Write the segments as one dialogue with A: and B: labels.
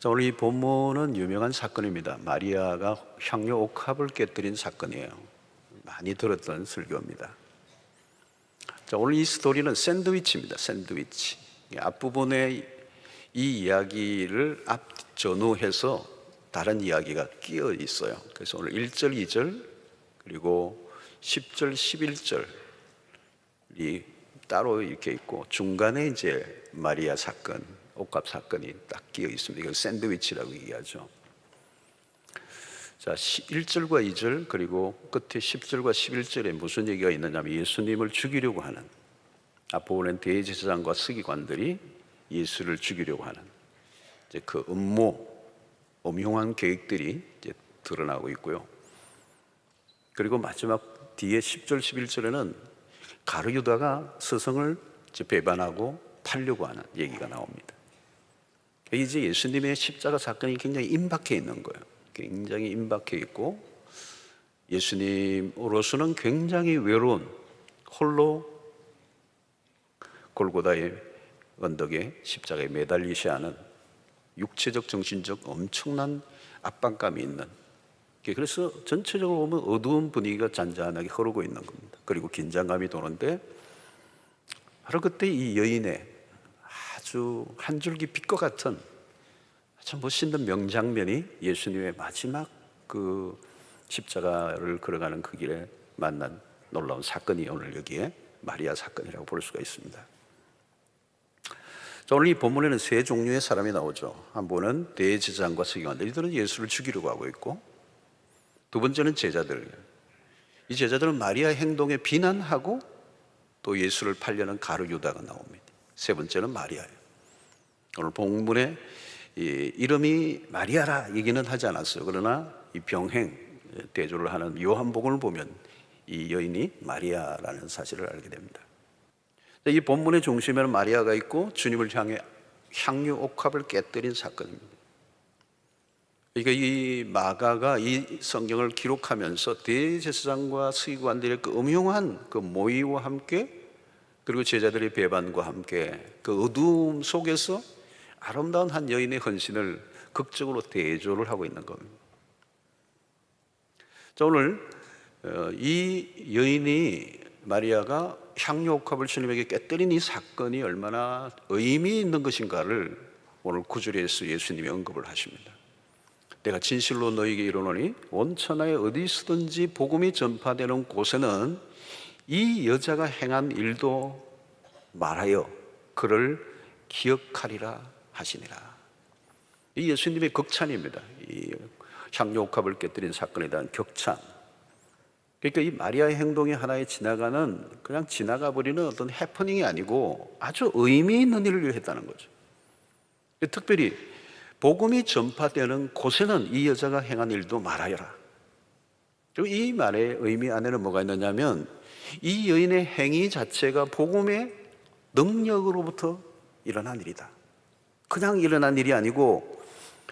A: 자, 오늘 이 본문은 유명한 사건입니다. 마리아가 향유 옥합을 깨뜨린 사건이에요. 많이 들었던 설교입니다. 자, 오늘 이 스토리는 샌드위치입니다. 샌드위치. 앞부분에 이 이야기를 앞전후해서 다른 이야기가 끼어 있어요. 그래서 오늘 1절, 2절 그리고 10절, 11절이 따로 이렇게 있고 중간에 이제 마리아 사건, 옥합 사건이 딱 끼어 있습니다. 이걸 샌드위치라고 얘기하죠. 자, 1절과 2절 그리고 끝에 10절과 11절에 무슨 얘기가 있느냐면 예수님을 죽이려고 하는, 앞부분엔 대제사장과 서기관들이 예수를 죽이려고 하는 이제 그 음흉한 계획들이 이제 드러나고 있고요. 그리고 마지막 뒤에 10절, 11절에는 가룟 유다가 스승을 배반하고 팔려고 하는 얘기가 나옵니다. 이제 예수님의 십자가 사건이 굉장히 임박해 있는 거예요. 굉장히 임박해 있고 예수님으로서는 굉장히 외로운, 홀로 골고다의 언덕에 십자가에 매달리셔야 하는 육체적, 정신적 엄청난 압박감이 있는, 그래서 전체적으로 보면 어두운 분위기가 잔잔하게 흐르고 있는 겁니다. 그리고 긴장감이 도는데 바로 그때 이 여인의 아주 한 줄기 빛과 같은 아주 멋있는 명장면이 예수님의 마지막 그 십자가를 걸어가는 그 길에 만난 놀라운 사건이 오늘 여기에 마리아 사건이라고 볼 수가 있습니다. 자, 오늘 이 본문에는 세 종류의 사람이 나오죠. 한 분은 대제사장과 서기관들, 이들은 예수를 죽이려고 하고 있고, 두 번째는 제자들. 이 제자들은 마리아의 행동에 비난하고 또 예수를 팔려는 가룟 유다가 나옵니다. 세 번째는 마리아예요. 오늘 본문에 이름이 마리아라 얘기는 하지 않았어요. 그러나 이 병행 대조를 하는 요한복음을 보면 이 여인이 마리아라는 사실을 알게 됩니다. 이 본문의 중심에는 마리아가 있고 주님을 향해 향유 옥합을 깨뜨린 사건입니다. 그러니까 이 마가가 이 성경을 기록하면서 대제사장과 서기관들의 그 음흉한 그 모의와 함께, 그리고 제자들의 배반과 함께 그 어두움 속에서 아름다운 한 여인의 헌신을 극적으로 대조를 하고 있는 겁니다. 자, 오늘 이 여인이, 마리아가 향유 옥합을 주님에게 깨뜨린 이 사건이 얼마나 의미 있는 것인가를 오늘 9절에서 예수님이 언급을 하십니다. 내가 진실로 너희에게 이르노니 온 천하에 어디서든지 복음이 전파되는 곳에는 이 여자가 행한 일도 말하여 그를 기억하리라 하시니라. 이 예수님의 극찬입니다. 이 향유 옥합을 깨뜨린 사건에 대한 격찬. 그러니까 이 마리아의 행동이 하나의 그냥 지나가 버리는 어떤 해프닝이 아니고 아주 의미 있는 일을 했다는 거죠. 특별히 복음이 전파되는 곳에는 이 여자가 행한 일도 말하여라. 그리고 이 말의 의미 안에는 뭐가 있느냐면 이 여인의 행위 자체가 복음의 능력으로부터 일어난 일이다. 그냥 일어난 일이 아니고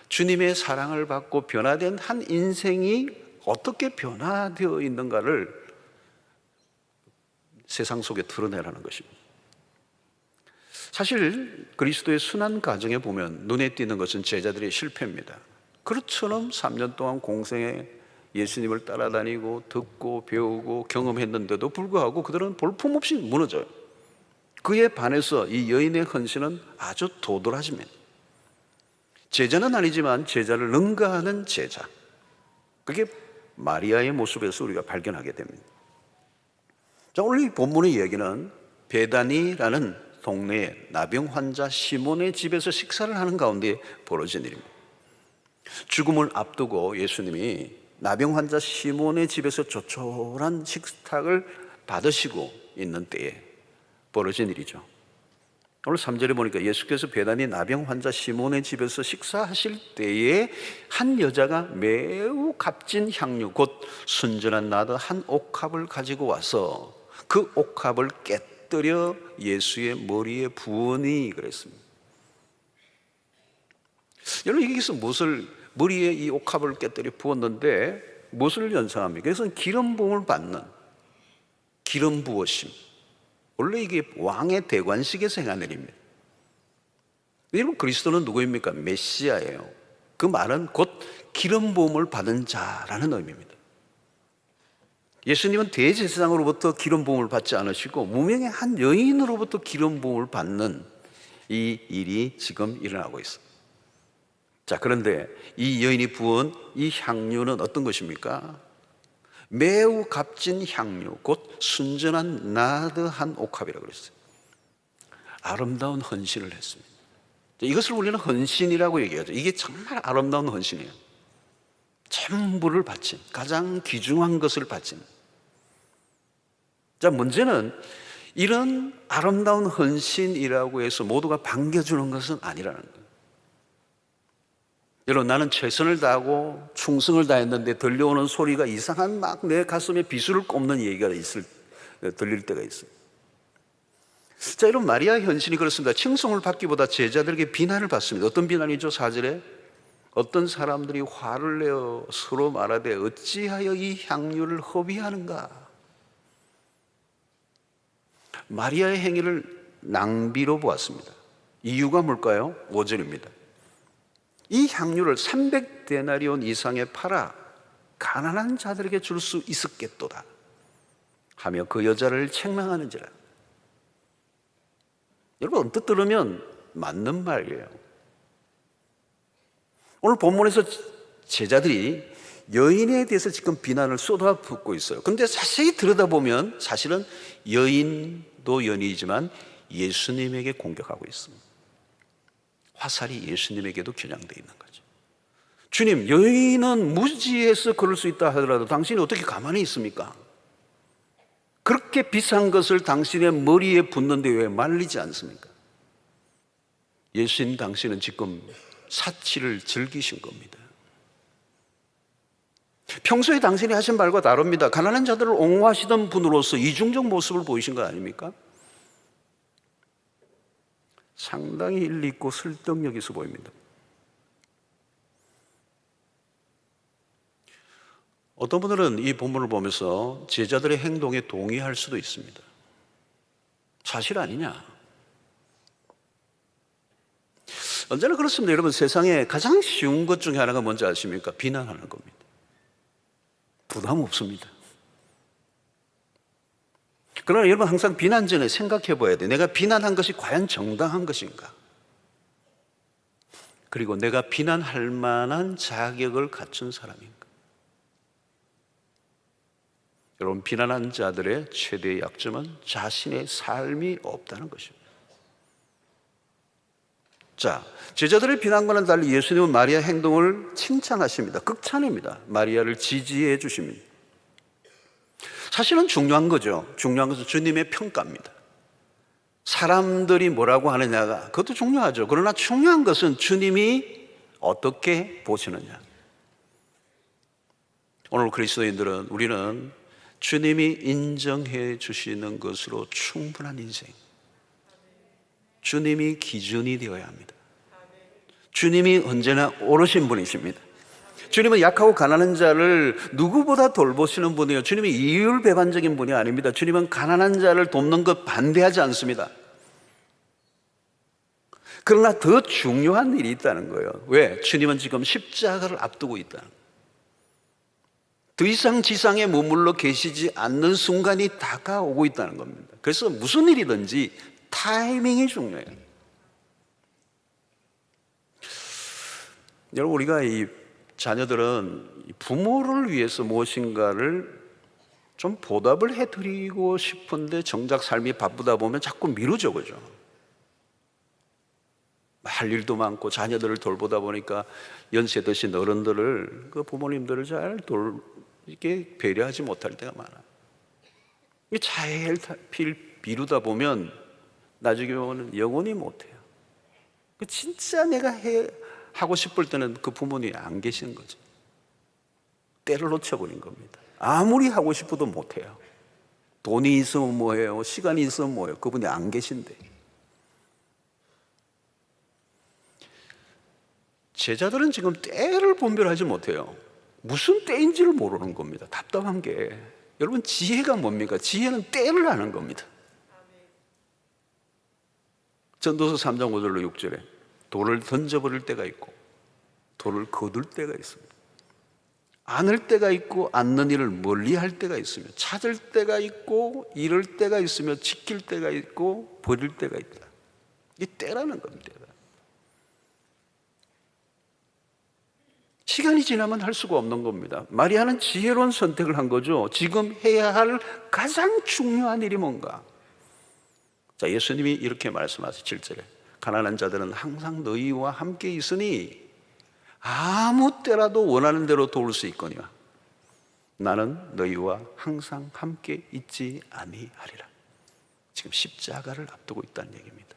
A: 주님의 사랑을 받고 변화된 한 인생이 어떻게 변화되어 있는가를 세상 속에 드러내라는 것입니다. 사실 그리스도의 순환 과정에 보면 눈에 띄는 것은 제자들의 실패입니다. 그렇처럼 3년 동안 공생에 예수님을 따라다니고 듣고 배우고 경험했는데도 불구하고 그들은 볼품없이 무너져요. 그에 반해서 이 여인의 헌신은 아주 도드라집니다. 제자는 아니지만 제자를 능가하는 제자, 그게 마리아의 모습에서 우리가 발견하게 됩니다. 자, 오늘 이 본문의 이야기는 베다니라는 동네에 나병 환자 시몬의 집에서 식사를 하는 가운데 벌어진 일입니다. 죽음을 앞두고 예수님이 나병 환자 시몬의 집에서 조촐한 식탁을 받으시고 있는 때에 벌어진 일이죠. 오늘 3절에 보니까 예수께서 베다니 나병 환자 시몬의 집에서 식사하실 때에 한 여자가 매우 값진 향유, 곧 순전한 나드 한 옥합을 가지고 와서 그 옥합을 깨뜨려 예수의 머리에 부으니 그랬습니다. 여러분, 여기서 머리에 이 옥합을 깨뜨려 부었는데 무엇을 연상합니까? 그래서 기름 부음을 받는 기름 부으심. 원래 이게 왕의 대관식에서 행한 일입니다. 여러분, 그리스도는 누구입니까? 메시아예요. 그 말은 곧 기름 부음을 받은 자라는 의미입니다. 예수님은 대제사장으로부터 기름 부음을 받지 않으시고 무명의 한 여인으로부터 기름 부음을 받는 이 일이 지금 일어나고 있어요. 자, 그런데 이 여인이 부은 이 향유는 어떤 것입니까? 매우 값진 향유, 곧 순전한 나드한 옥합이라고 그랬어요. 아름다운 헌신을 했습니다. 이것을 우리는 헌신이라고 얘기하죠. 이게 정말 아름다운 헌신이에요. 전부를 바친, 가장 귀중한 것을 바친. 자, 문제는 이런 아름다운 헌신이라고 해서 모두가 반겨주는 것은 아니라는 거예요. 여러분, 나는 최선을 다하고 충성을 다했는데 들려오는 소리가 이상한 막 내 가슴에 비수를 꼽는 얘기가 들릴 때가 있어요. 자, 여러분, 마리아 현신이 그렇습니다. 칭송을 받기보다 제자들에게 비난을 받습니다. 어떤 비난이죠? 4절에 어떤 사람들이 화를 내어 서로 말하되 어찌하여 이 향유를 허비하는가? 마리아의 행위를 낭비로 보았습니다. 이유가 뭘까요? 5절입니다. 이 향유를 300데나리온 이상에 팔아 가난한 자들에게 줄 수 있었겠도다 하며 그 여자를 책망하는지라. 여러분, 언뜻 들으면 맞는 말이에요. 오늘 본문에서 제자들이 여인에 대해서 지금 비난을 쏟아붓고 있어요. 그런데 자세히 들여다보면 사실은 여인도 여인이지만 예수님에게 공격하고 있습니다. 화살이 예수님에게도 겨냥되어 있는 거죠. 주님, 여인은 무지해서 그럴 수 있다 하더라도 당신이 어떻게 가만히 있습니까? 그렇게 비싼 것을 당신의 머리에 붓는데 왜 말리지 않습니까? 예수님, 당신은 지금 사치를 즐기신 겁니다. 평소에 당신이 하신 말과 다릅니다. 가난한 자들을 옹호하시던 분으로서 이중적 모습을 보이신 거 아닙니까? 상당히 일리 있고 설득력 있어 보입니다. 어떤 분들은 이 본문을 보면서 제자들의 행동에 동의할 수도 있습니다. 사실 아니냐? 언제나 그렇습니다. 여러분, 세상에 가장 쉬운 것 중에 하나가 뭔지 아십니까? 비난하는 겁니다. 부담 없습니다. 그러나 여러분, 항상 비난 전에 생각해 봐야 돼요. 내가 비난한 것이 과연 정당한 것인가? 그리고 내가 비난할 만한 자격을 갖춘 사람인가? 여러분, 비난한 자들의 최대의 약점은 자신의 삶이 없다는 것입니다. 자, 제자들의 비난과는 달리 예수님은 마리아 행동을 칭찬하십니다. 극찬입니다. 마리아를 지지해 주십니다. 사실은 중요한 거죠. 중요한 것은 주님의 평가입니다. 사람들이 뭐라고 하느냐가 그것도 중요하죠. 그러나 중요한 것은 주님이 어떻게 보시느냐. 오늘 그리스도인들은 우리는 주님이 인정해 주시는 것으로 충분한 인생, 주님이 기준이 되어야 합니다. 주님이 언제나 오르신 분이십니다. 주님은 약하고 가난한 자를 누구보다 돌보시는 분이에요. 주님은 이율배반적인 분이 아닙니다. 주님은 가난한 자를 돕는 것 반대하지 않습니다. 그러나 더 중요한 일이 있다는 거예요. 왜? 주님은 지금 십자가를 앞두고 있다는 거예요. 더 이상 지상에 머물러 계시지 않는 순간이 다가오고 있다는 겁니다. 그래서 무슨 일이든지 타이밍이 중요해요. 여러분, 우리가 이 자녀들은 부모를 위해서 무엇인가를 좀 보답을 해드리고 싶은데 정작 삶이 바쁘다 보면 자꾸 미루죠, 그죠? 할 일도 많고 자녀들을 돌보다 보니까 연세 드신 어른들을, 그 부모님들을 잘 이렇게 배려하지 못할 때가 많아요. 잘 미루다 보면 나중에 보면 영원히 못해요. 진짜 내가 하고 싶을 때는 그 부모님이 안 계시는 거죠. 때를 놓쳐버린 겁니다. 아무리 하고 싶어도 못해요. 돈이 있으면 뭐해요? 시간이 있으면 뭐해요? 그분이 안 계신데. 제자들은 지금 때를 분별하지 못해요. 무슨 때인지를 모르는 겁니다. 답답한 게. 여러분, 지혜가 뭡니까? 지혜는 때를 아는 겁니다. 전도서 3장 5절로 6절에 돌을 던져버릴 때가 있고 돌을 거둘 때가 있습니다. 안을 때가 있고 않는 일을 멀리 할 때가 있으며, 찾을 때가 있고 잃을 때가 있으며, 지킬 때가 있고 버릴 때가 있다. 이 때라는 겁니다. 시간이 지나면 할 수가 없는 겁니다. 마리아는 지혜로운 선택을 한 거죠. 지금 해야 할 가장 중요한 일이 뭔가? 자, 예수님이 이렇게 말씀하세요. 7절에 가난한 자들은 항상 너희와 함께 있으니 아무 때라도 원하는 대로 도울 수 있거니와 나는 너희와 항상 함께 있지 아니하리라. 지금 십자가를 앞두고 있다는 얘기입니다.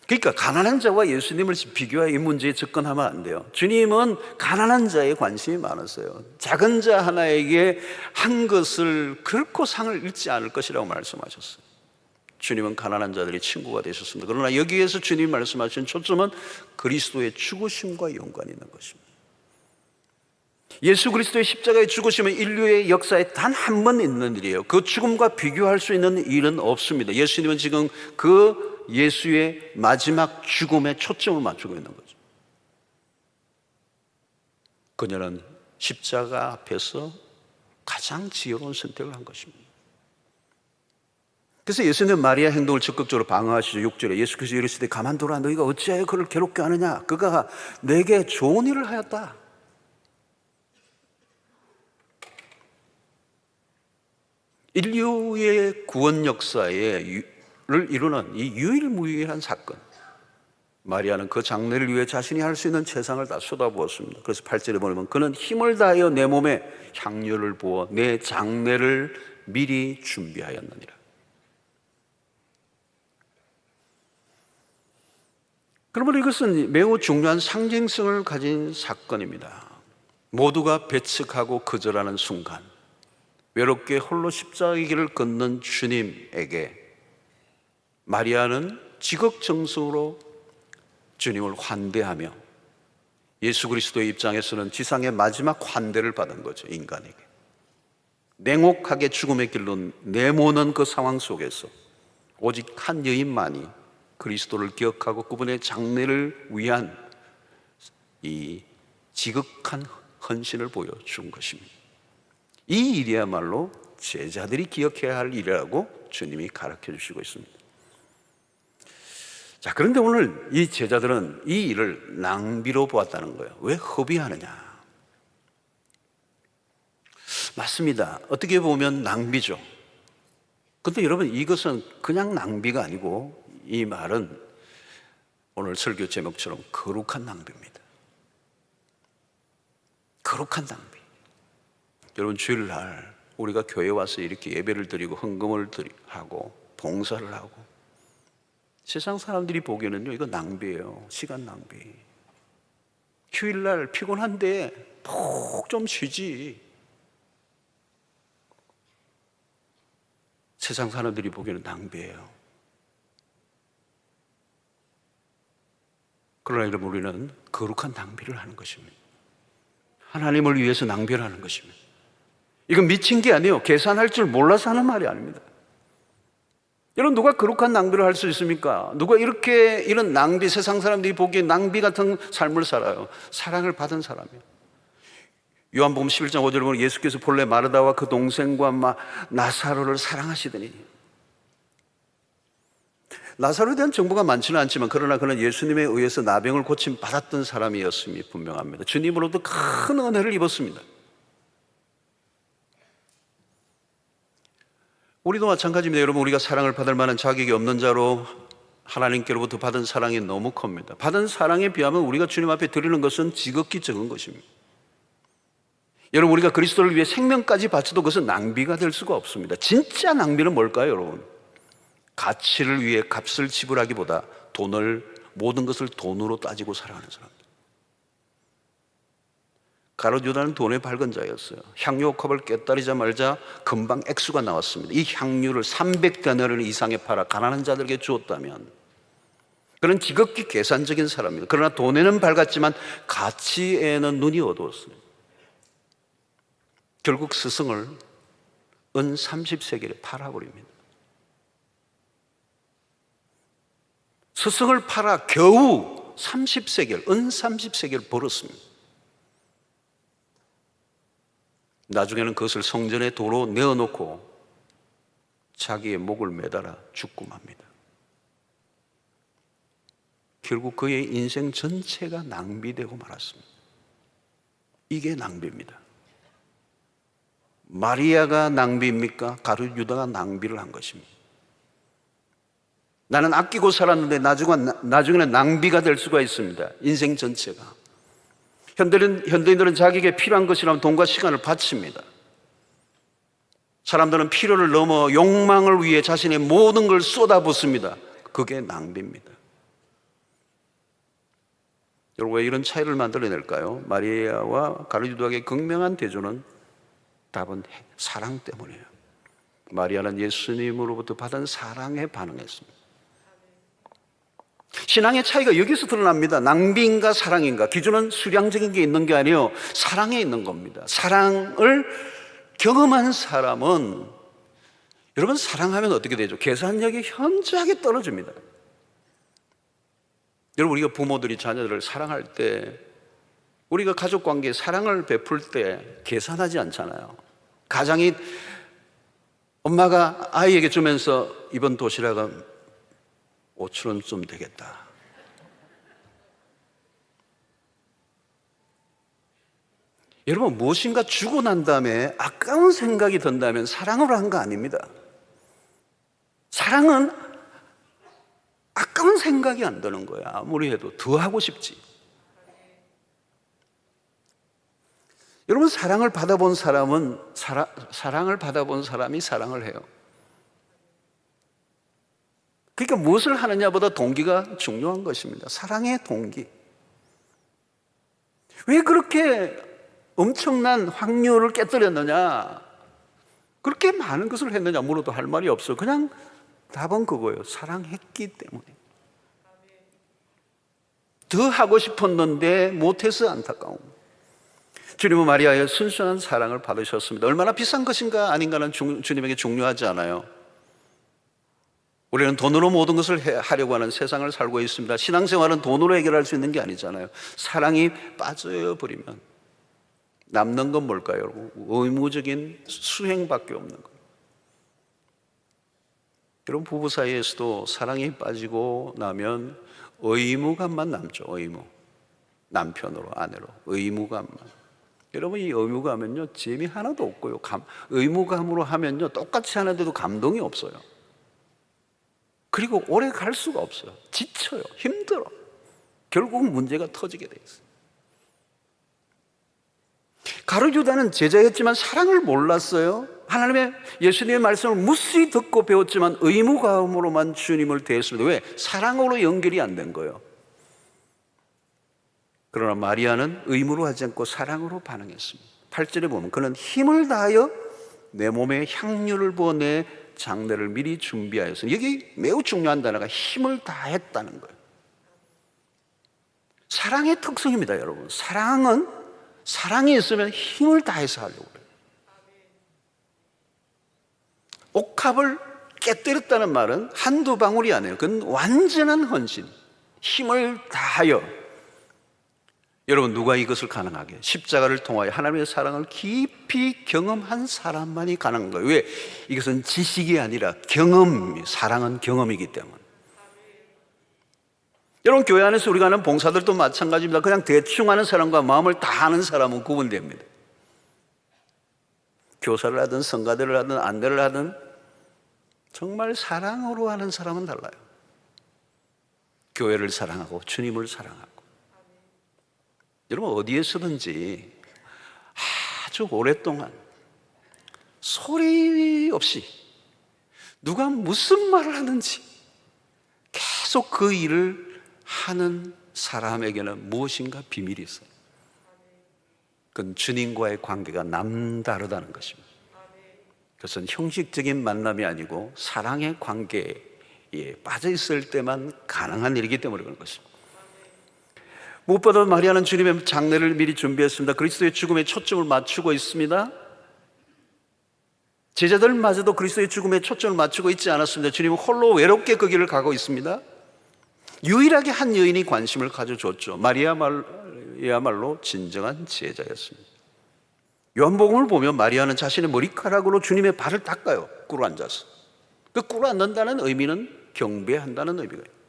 A: 그러니까 가난한 자와 예수님을 비교하여 이 문제에 접근하면 안 돼요. 주님은 가난한 자에 관심이 많았어요. 작은 자 하나에게 한 것을 결코 상을 잃지 않을 것이라고 말씀하셨어요. 주님은 가난한 자들의 친구가 되셨습니다. 그러나 여기에서 주님이 말씀하신 초점은 그리스도의 죽으심과 연관이 있는 것입니다. 예수 그리스도의 십자가의 죽으심은 인류의 역사에 단 한 번 있는 일이에요. 그 죽음과 비교할 수 있는 일은 없습니다. 예수님은 지금 그 예수의 마지막 죽음에 초점을 맞추고 있는 거죠. 그녀는 십자가 앞에서 가장 지혜로운 선택을 한 것입니다. 그래서 예수님은 마리아 행동을 적극적으로 방어하시죠. 6절에 예수께서 이르시되 가만두라 너희가 어찌하여 그를 괴롭게 하느냐 그가 내게 좋은 일을 하였다. 인류의 구원 역사를 이루는 이 유일무이한 사건, 마리아는 그 장례를 위해 자신이 할 수 있는 최선을 다 쏟아부었습니다. 그래서 8절에 보면 그는 힘을 다하여 내 몸에 향료를 부어 내 장례를 미리 준비하였느니라. 그러므로 이것은 매우 중요한 상징성을 가진 사건입니다. 모두가 배측하고 거절하는 순간 외롭게 홀로 십자가의 길을 걷는 주님에게 마리아는 지극정성으로 주님을 환대하며 예수 그리스도의 입장에서는 지상의 마지막 환대를 받은 거죠. 인간에게 냉혹하게 죽음의 길로 내모는 그 상황 속에서 오직 한 여인만이 그리스도를 기억하고 그분의 장례를 위한 이 지극한 헌신을 보여준 것입니다. 이 일이야말로 제자들이 기억해야 할 일이라고 주님이 가르쳐 주시고 있습니다. 자, 그런데 오늘 이 제자들은 이 일을 낭비로 보았다는 거예요. 왜 허비하느냐? 맞습니다. 어떻게 보면 낭비죠. 그런데 여러분 이것은 그냥 낭비가 아니고 이 말은 오늘 설교 제목처럼 거룩한 낭비입니다. 거룩한 낭비. 여러분 주일날 우리가 교회 와서 이렇게 예배를 드리고 헌금을 하고 봉사를 하고 세상 사람들이 보기에는요 이거 낭비예요. 시간 낭비. 휴일날 피곤한데 푹 좀 쉬지. 세상 사람들이 보기에는 낭비예요. 그러나 여러분 우리는 거룩한 낭비를 하는 것입니다. 하나님을 위해서 낭비를 하는 것입니다. 이건 미친 게 아니에요. 계산할 줄 몰라서 하는 말이 아닙니다. 여러분 누가 거룩한 낭비를 할 수 있습니까? 누가 이런 낭비, 세상 사람들이 보기에 낭비 같은 삶을 살아요? 사랑을 받은 사람이에요. 요한복음 11장 5절에 보면 예수께서 본래 마르다와 그 동생과 나사로를 사랑하시더니, 나사로에 대한 정보가 많지는 않지만 그러나 그는 예수님에 의해서 나병을 고침 받았던 사람이었음이 분명합니다. 주님으로부터 큰 은혜를 입었습니다. 우리도 마찬가지입니다. 여러분 우리가 사랑을 받을 만한 자격이 없는 자로 하나님께로부터 받은 사랑이 너무 큽니다. 받은 사랑에 비하면 우리가 주님 앞에 드리는 것은 지극히 적은 것입니다. 여러분 우리가 그리스도를 위해 생명까지 바쳐도 그것은 낭비가 될 수가 없습니다. 진짜 낭비는 뭘까요 여러분? 가치를 위해 값을 지불하기보다 모든 것을 돈으로 따지고 살아가는 사람들. 가룟 유다는 돈에 밝은 자였어요. 향유 컵을 깨뜨리자 말자 금방 액수가 나왔습니다. 이 향유를 300데나리 이상에 팔아 가난한 자들에게 주었다면 그런 지극히 계산적인 사람입니다. 그러나 돈에는 밝았지만 가치에는 눈이 어두웠어요. 결국 스승을 은 30세겔에 팔아버립니다. 스승을 팔아 겨우 30세겔, 은 30세겔 벌었습니다. 나중에는 그것을 성전에 도로 내어놓고 자기의 목을 매달아 죽고 맙니다. 결국 그의 인생 전체가 낭비되고 말았습니다. 이게 낭비입니다. 마리아가 낭비입니까? 가룟 유다가 낭비를 한 것입니다. 나는 아끼고 살았는데 나중에는 낭비가 될 수가 있습니다. 인생 전체가. 현대인들은 자기에게 필요한 것이라면 돈과 시간을 바칩니다. 사람들은 필요를 넘어 욕망을 위해 자신의 모든 걸 쏟아붓습니다. 그게 낭비입니다. 여러분, 왜 이런 차이를 만들어낼까요? 마리아와 가룟 유다의 극명한 대조는 답은 사랑 때문이에요. 마리아는 예수님으로부터 받은 사랑에 반응했습니다. 신앙의 차이가 여기서 드러납니다. 낭비인가 사랑인가. 기준은 수량적인 게 있는 게 아니에요. 사랑에 있는 겁니다. 사랑을 경험한 사람은, 여러분, 사랑하면 어떻게 되죠? 계산력이 현저하게 떨어집니다. 여러분, 우리가 부모들이 자녀들을 사랑할 때, 우리가 가족관계에 사랑을 베풀 때 계산하지 않잖아요. 가장이 엄마가 아이에게 주면서 이번 도시락은 5,000원쯤 되겠다. 여러분, 무엇인가 주고 난 다음에 아까운 생각이 든다면 사랑으로 한 거 아닙니다. 사랑은 아까운 생각이 안 드는 거야. 아무리 해도 더 하고 싶지. 여러분, 사랑을 받아본 사람은 사랑을 받아본 사람이 사랑을 해요. 그러니까 무엇을 하느냐보다 동기가 중요한 것입니다. 사랑의 동기. 왜 그렇게 엄청난 확률을 깨뜨렸느냐? 그렇게 많은 것을 했느냐 물어도 할 말이 없어. 그냥 답은 그거예요. 사랑했기 때문에. 더 하고 싶었는데 못해서 안타까움. 주님은 마리아의 순수한 사랑을 받으셨습니다. 얼마나 비싼 것인가 아닌가는 주님에게 중요하지 않아요. 우리는 돈으로 모든 것을 하려고 하는 세상을 살고 있습니다. 신앙생활은 돈으로 해결할 수 있는 게 아니잖아요. 사랑이 빠져버리면 남는 건 뭘까요, 여러분? 의무적인 수행밖에 없는 거예요. 여러분, 부부 사이에서도 사랑이 빠지고 나면 의무감만 남죠. 의무. 남편으로, 아내로 의무감만. 여러분, 이 의무감은요 재미 하나도 없고요. 의무감으로 하면요 똑같이 하는데도 감동이 없어요. 그리고 오래 갈 수가 없어요. 지쳐요. 힘들어. 결국 문제가 터지게 돼 있어요. 가룟 유다는 제자였지만 사랑을 몰랐어요. 하나님의 예수님의 말씀을 무수히 듣고 배웠지만 의무감으로만 주님을 대했습니다. 왜? 사랑으로 연결이 안 된 거예요. 그러나 마리아는 의무로 하지 않고 사랑으로 반응했습니다. 8절에 보면 그는 힘을 다하여 내 몸에 향유를 부어 내 장례를 미리 준비하였습니다. 여기 매우 중요한 단어가 힘을 다했다는 거예요. 사랑의 특성입니다, 여러분. 사랑이 있으면 힘을 다해서 하려고 해요. 옥합을 깨뜨렸다는 말은 한두 방울이 아니에요. 그건 완전한 헌신, 힘을 다하여. 여러분, 누가 이것을 가능하게? 십자가를 통하여 하나님의 사랑을 깊이 경험한 사람만이 가능한 거예요. 왜? 이것은 지식이 아니라 경험, 사랑은 경험이기 때문에. 여러분, 교회 안에서 우리가 하는 봉사들도 마찬가지입니다. 그냥 대충 하는 사람과 마음을 다 하는 사람은 구분됩니다. 교사를 하든 성가대를 하든 안대를 하든 정말 사랑으로 하는 사람은 달라요. 교회를 사랑하고 주님을 사랑하고. 여러분, 어디에서든지 아주 오랫동안 소리 없이 누가 무슨 말을 하는지 계속 그 일을 하는 사람에게는 무엇인가 비밀이 있어요. 그건 주님과의 관계가 남다르다는 것입니다. 그것은 형식적인 만남이 아니고 사랑의 관계에 빠져 있을 때만 가능한 일이기 때문에 그런 것입니다. 무엇보다 마리아는 주님의 장례를 미리 준비했습니다. 그리스도의 죽음에 초점을 맞추고 있습니다. 제자들마저도 그리스도의 죽음에 초점을 맞추고 있지 않았습니다. 주님은 홀로 외롭게 그 길을 가고 있습니다. 유일하게 한 여인이 관심을 가져줬죠. 마리아야말로 진정한 제자였습니다. 요한복음을 보면 마리아는 자신의 머리카락으로 주님의 발을 닦아요. 꿇어 앉아서. 그 꿇어 앉는다는 의미는 경배한다는 의미가 있어요.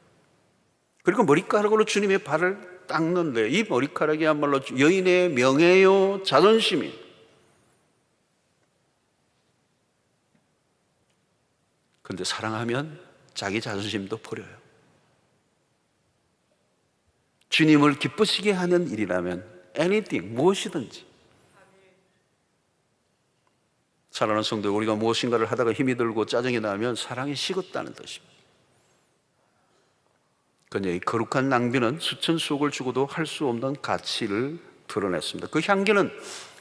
A: 그리고 머리카락으로 주님의 발을 닦는데, 이 머리카락이야말로 여인의 명예요, 자존심이. 그런데 사랑하면 자기 자존심도 버려요. 주님을 기쁘시게 하는 일이라면 anything, 무엇이든지. 사랑하는 성도, 우리가 무엇인가를 하다가 힘이 들고 짜증이 나면 사랑이 식었다는 뜻입니다. 그런데 이 거룩한 낭비는 수천 수억을 주고도 할 수 없는 가치를 드러냈습니다. 그 향기는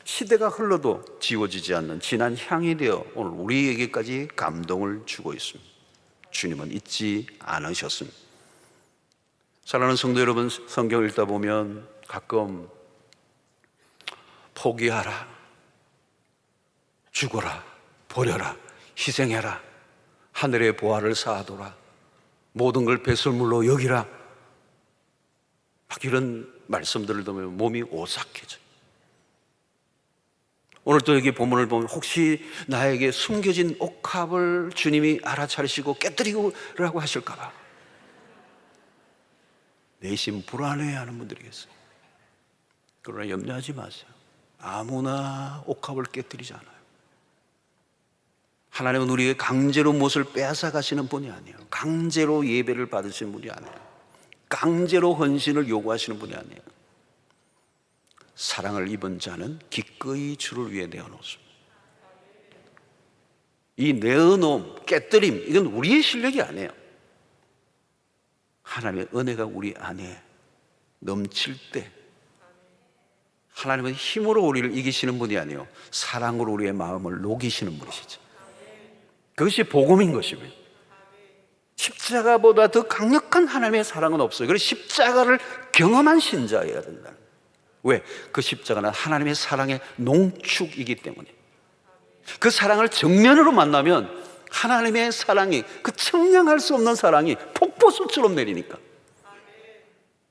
A: 시대가 흘러도 지워지지 않는 진한 향이 되어 오늘 우리에게까지 감동을 주고 있습니다. 주님은 잊지 않으셨습니다. 사랑하는 성도 여러분, 성경을 읽다 보면 가끔 포기하라, 죽어라, 버려라, 희생해라, 하늘의 보화를 쌓아둬라, 모든 걸 배설물로 여기라, 막 이런 말씀들을 들으면 몸이 오싹해져요. 오늘 또 여기 본문을 보면 혹시 나에게 숨겨진 옥합을 주님이 알아차리시고 깨뜨리라고 하실까 봐 내심 불안해하는 분들이 계세요. 그러나 염려하지 마세요. 아무나 옥합을 깨뜨리지 않아요. 하나님은 우리에게 강제로 무엇을 빼앗아 가시는 분이 아니에요. 강제로 예배를 받으시는 분이 아니에요. 강제로 헌신을 요구하시는 분이 아니에요. 사랑을 입은 자는 기꺼이 주를 위해 내어놓습니다. 이 내어놓음, 깨뜨림, 이건 우리의 실력이 아니에요. 하나님의 은혜가 우리 안에 넘칠 때, 하나님은 힘으로 우리를 이기시는 분이 아니에요. 사랑으로 우리의 마음을 녹이시는 분이시죠. 그것이 복음인 것입니다. 십자가보다 더 강력한 하나님의 사랑은 없어요. 그래서 십자가를 경험한 신자여야 된다. 왜? 그 십자가는 하나님의 사랑의 농축이기 때문에. 그 사랑을 정면으로 만나면 하나님의 사랑이, 그 청량할 수 없는 사랑이 폭포수처럼 내리니까.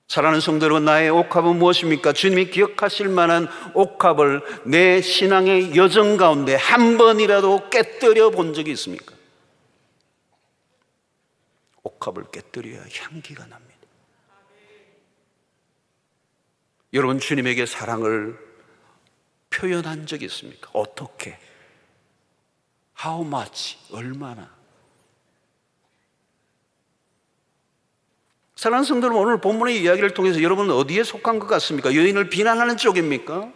A: 사랑하는 성도 여러분, 나의 옥합은 무엇입니까? 주님이 기억하실 만한 옥합을 내 신앙의 여정 가운데 한 번이라도 깨뜨려 본 적이 있습니까? 옥합을 깨뜨려야 향기가 납니다. 여러분, 주님에게 사랑을 표현한 적이 있습니까? 어떻게? How much? 얼마나? 사랑하는 성도 여러분, 오늘 본문의 이야기를 통해서 여러분은 어디에 속한 것 같습니까? 여인을 비난하는 쪽입니까?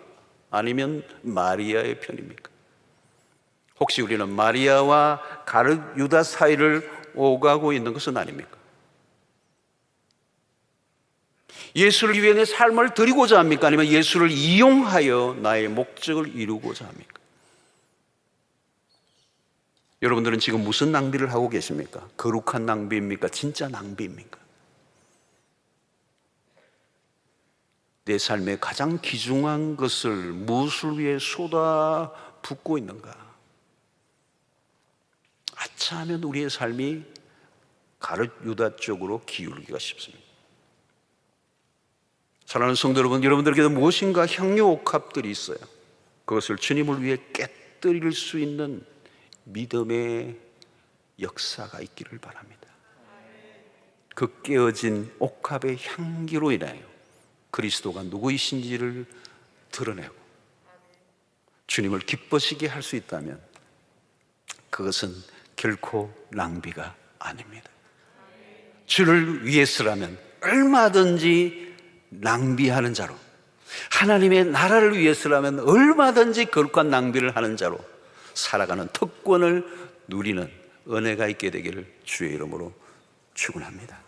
A: 아니면 마리아의 편입니까? 혹시 우리는 마리아와 가룟 유다 사이를 오가고 있는 것은 아닙니까? 예수를 위해 내 삶을 드리고자 합니까? 아니면 예수를 이용하여 나의 목적을 이루고자 합니까? 여러분들은 지금 무슨 낭비를 하고 계십니까? 거룩한 낭비입니까? 진짜 낭비입니까? 내 삶의 가장 귀중한 것을 무엇을 위해 쏟아붓고 있는가? 아차하면 우리의 삶이 가룟 유다 쪽으로 기울기가 쉽습니다. 사랑하는 성도 여러분, 여러분들에게도 무엇인가 향유 옥합들이 있어요. 그것을 주님을 위해 깨뜨릴 수 있는 믿음의 역사가 있기를 바랍니다. 그 깨어진 옥합의 향기로 인하여 그리스도가 누구이신지를 드러내고 주님을 기쁘시게 할 수 있다면 그것은 결코 낭비가 아닙니다. 주를 위해서라면 얼마든지 낭비하는 자로, 하나님의 나라를 위해서라면 얼마든지 거룩한 낭비를 하는 자로 살아가는 특권을 누리는 은혜가 있게 되기를 주의 이름으로 축원합니다.